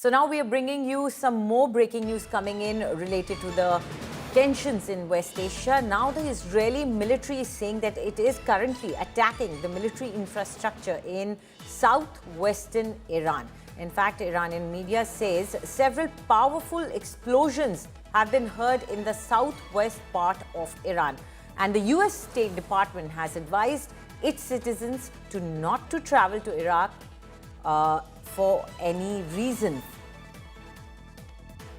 So now we are bringing you some more breaking news coming in related to the tensions in West Asia. Now the Israeli military is saying that it is currently attacking the military infrastructure in southwestern Iran. In fact, Iranian media says several powerful explosions have been heard in the southwest part of Iran. And the US State Department has advised its citizens to not to travel to Iraq for any reason.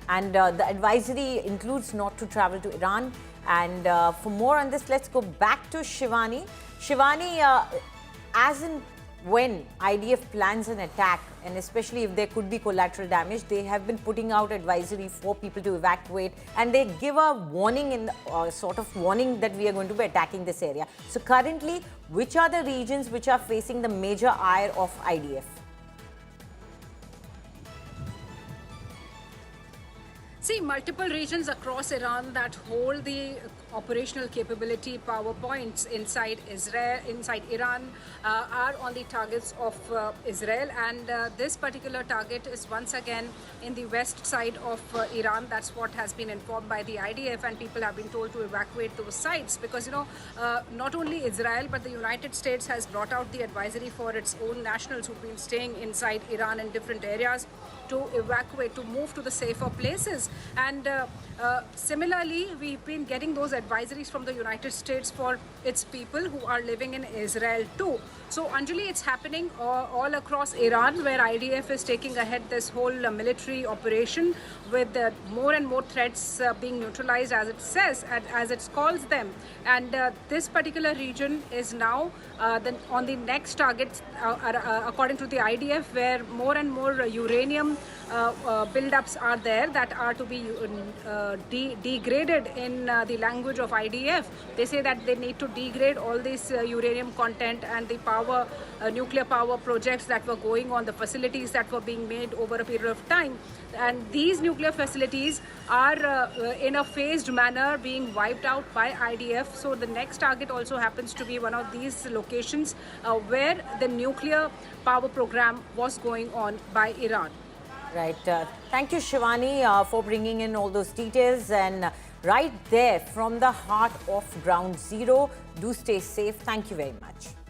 And the advisory includes not to travel to Iran. And for more on this, let's go back to Shivani. Shivani, as in when IDF plans an attack, and especially if there could be collateral damage, they have been putting out advisory for people to evacuate, and they give a warning in the, sort of warning that we are going to be attacking this area. So currently, which are the regions which are facing the major ire of IDF? See, multiple regions across Iran that hold the operational capability power points inside Iran are on the targets of Israel, and this particular target is once again in the west side of Iran. That's what has been informed by the IDF, and people have been told to evacuate those sites because, not only Israel but the United States has brought out the advisory for its own nationals who've been staying inside Iran in different areas to evacuate, to move to the safer places. And similarly, we've been getting those advisories from the United States for its people who are living in Israel too. So Anjali, it's happening all across Iran, where IDF is taking ahead this whole military operation with more and more threats being neutralized, as it says, as it calls them. And this particular region is now on the next target, according to the IDF, where more and more uranium buildups are there that are to be degraded in the language of IDF. They say that they need to degrade all this uranium content and the nuclear power projects that were going on, the facilities that were being made over a period of time. And these nuclear facilities are in a phased manner being wiped out by IDF. So the next target also happens to be one of these locations where the nuclear power program was going on by Iran. Right. Thank you, Shivani, for bringing in all those details. And right there from the heart of Ground Zero, do stay safe. Thank you very much.